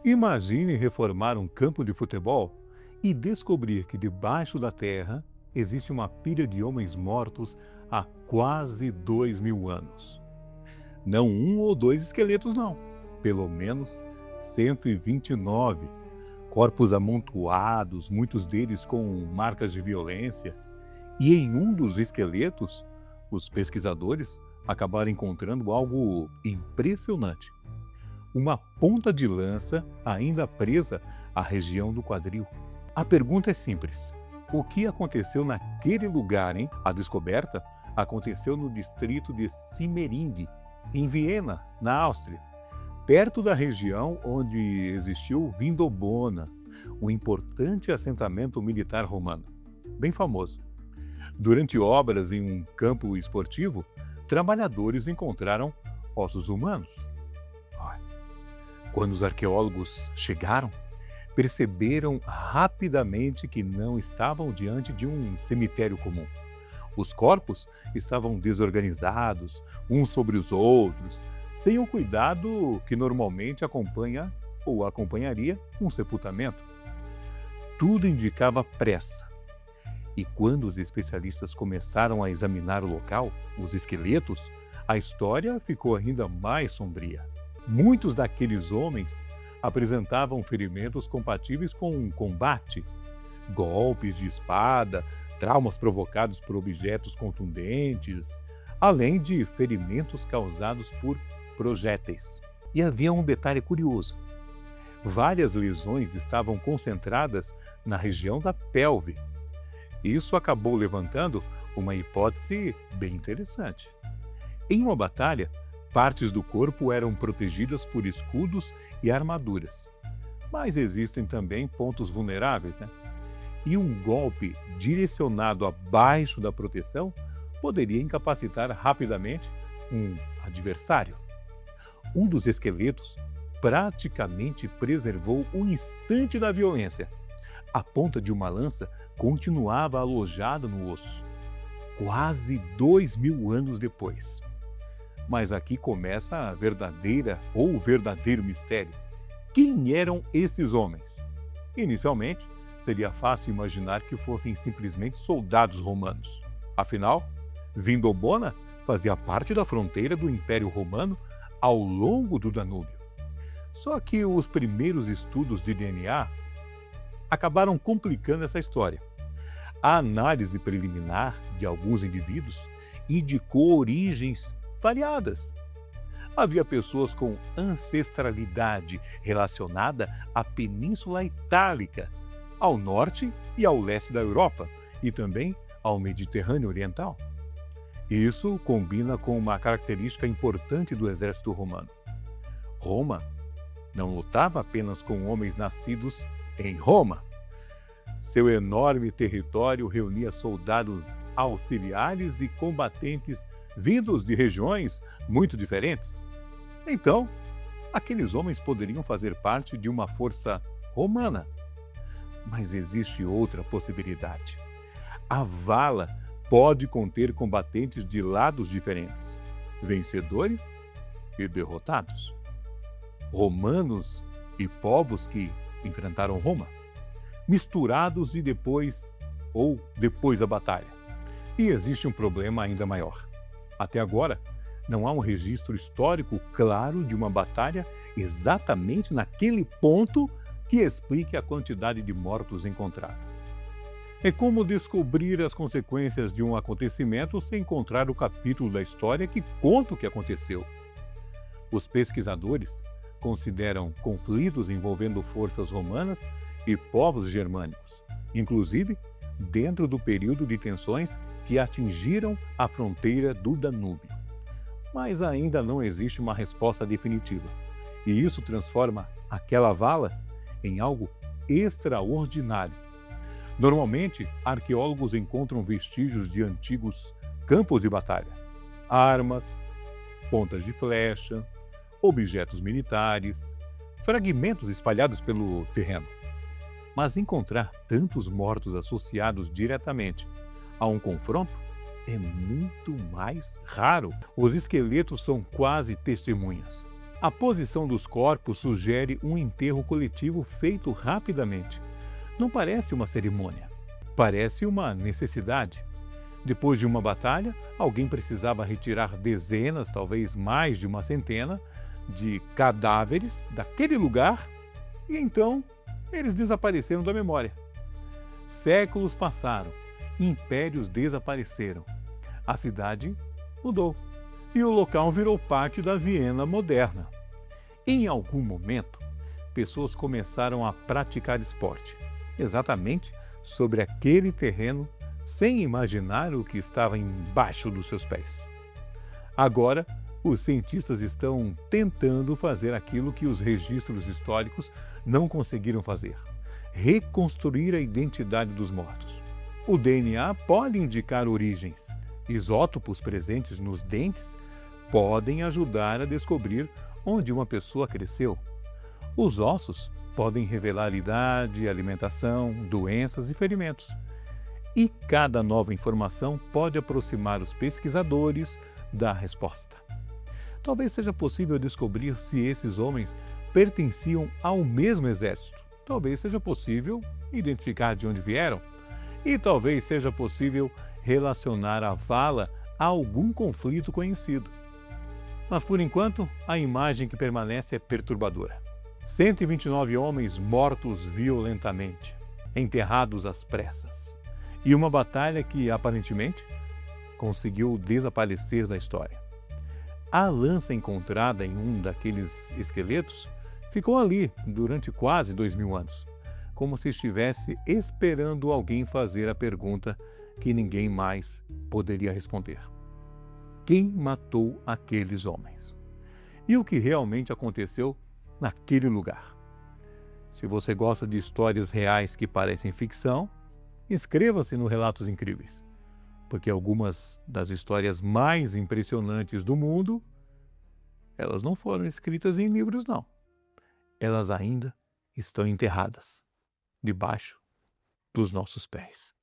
Imagine reformar um campo de futebol e descobrir que debaixo da terra existe uma pilha de homens mortos há quase 2.000 anos. Não um ou dois esqueletos, não. Pelo menos 129. Corpos amontoados, muitos deles com marcas de violência. E em um dos esqueletos, os pesquisadores acabaram encontrando algo impressionante. Uma ponta de lança ainda presa à região do quadril. A pergunta é simples: o que aconteceu naquele lugar, hein? A descoberta aconteceu no distrito de Simmering, em Viena, na Áustria, perto da região onde existiu Vindobona, um importante assentamento militar romano, bem famoso. Durante obras em um campo esportivo, trabalhadores encontraram ossos humanos. Quando os arqueólogos chegaram, perceberam rapidamente que não estavam diante de um cemitério comum. Os corpos estavam desorganizados, uns sobre os outros, sem o cuidado que normalmente acompanha ou acompanharia um sepultamento. Tudo indicava pressa. E quando os especialistas começaram a examinar o local, os esqueletos, a história ficou ainda mais sombria. Muitos daqueles homens apresentavam ferimentos compatíveis com um combate, golpes de espada, traumas provocados por objetos contundentes, além de ferimentos causados por projéteis. E havia um detalhe curioso: várias lesões estavam concentradas na região da pelve. Isso acabou levantando uma hipótese bem interessante. Em uma batalha, partes do corpo eram protegidas por escudos e armaduras. Mas existem também pontos vulneráveis, né? E um golpe direcionado abaixo da proteção poderia incapacitar rapidamente um adversário. Um dos esqueletos praticamente preservou um instante da violência. A ponta de uma lança continuava alojada no osso, quase 2.000 anos depois. Mas aqui começa a verdadeira ou o verdadeiro mistério. Quem eram esses homens? Inicialmente, seria fácil imaginar que fossem simplesmente soldados romanos. Afinal, Vindobona fazia parte da fronteira do Império Romano ao longo do Danúbio. Só que os primeiros estudos de DNA acabaram complicando essa história. A análise preliminar de alguns indivíduos indicou origens variadas. Havia pessoas com ancestralidade relacionada à Península Itálica, ao norte e ao leste da Europa, e também ao Mediterrâneo Oriental. Isso combina com uma característica importante do exército romano. Roma não lutava apenas com homens nascidos em Roma. Seu enorme território reunia soldados auxiliares e combatentes vindos de regiões muito diferentes. Então, aqueles homens poderiam fazer parte de uma força romana. Mas existe outra possibilidade. A vala pode conter combatentes de lados diferentes, vencedores e derrotados, romanos e povos que enfrentaram Roma, misturados e depois da batalha. E existe um problema ainda maior. Até agora, não há um registro histórico claro de uma batalha exatamente naquele ponto que explique a quantidade de mortos encontrada. É como descobrir as consequências de um acontecimento sem encontrar o capítulo da história que conta o que aconteceu. Os pesquisadores consideram conflitos envolvendo forças romanas e povos germânicos, inclusive dentro do período de tensões que atingiram a fronteira do Danúbio. Mas ainda não existe uma resposta definitiva, e isso transforma aquela vala em algo extraordinário. Normalmente, arqueólogos encontram vestígios de antigos campos de batalha, armas, pontas de flecha, objetos militares, fragmentos espalhados pelo terreno. Mas encontrar tantos mortos associados diretamente a um confronto é muito mais raro. Os esqueletos são quase testemunhas. A posição dos corpos sugere um enterro coletivo feito rapidamente. Não parece uma cerimônia, parece uma necessidade. Depois de uma batalha, alguém precisava retirar dezenas, talvez mais de uma centena, de cadáveres daquele lugar e então eles desapareceram da memória. Séculos passaram, impérios desapareceram, a cidade mudou e o local virou parte da Viena moderna. Em algum momento, pessoas começaram a praticar esporte, exatamente sobre aquele terreno, sem imaginar o que estava embaixo dos seus pés. Agora, os cientistas estão tentando fazer aquilo que os registros históricos não conseguiram fazer: reconstruir a identidade dos mortos. O DNA pode indicar origens. Isótopos presentes nos dentes podem ajudar a descobrir onde uma pessoa cresceu. Os ossos podem revelar idade, alimentação, doenças e ferimentos. E cada nova informação pode aproximar os pesquisadores da resposta. Talvez seja possível descobrir se esses homens pertenciam ao mesmo exército. Talvez seja possível identificar de onde vieram. E talvez seja possível relacionar a vala a algum conflito conhecido. Mas, por enquanto, a imagem que permanece é perturbadora. 129 homens mortos violentamente, enterrados às pressas. E uma batalha que, aparentemente, conseguiu desaparecer da história. A lança encontrada em um daqueles esqueletos ficou ali durante quase 2000 anos, como se estivesse esperando alguém fazer a pergunta que ninguém mais poderia responder: quem matou aqueles homens? E o que realmente aconteceu naquele lugar? Se você gosta de histórias reais que parecem ficção, inscreva-se no Relatos Incríveis, porque algumas das histórias mais impressionantes do mundo, elas não foram escritas em livros, não. Elas ainda estão enterradas debaixo dos nossos pés.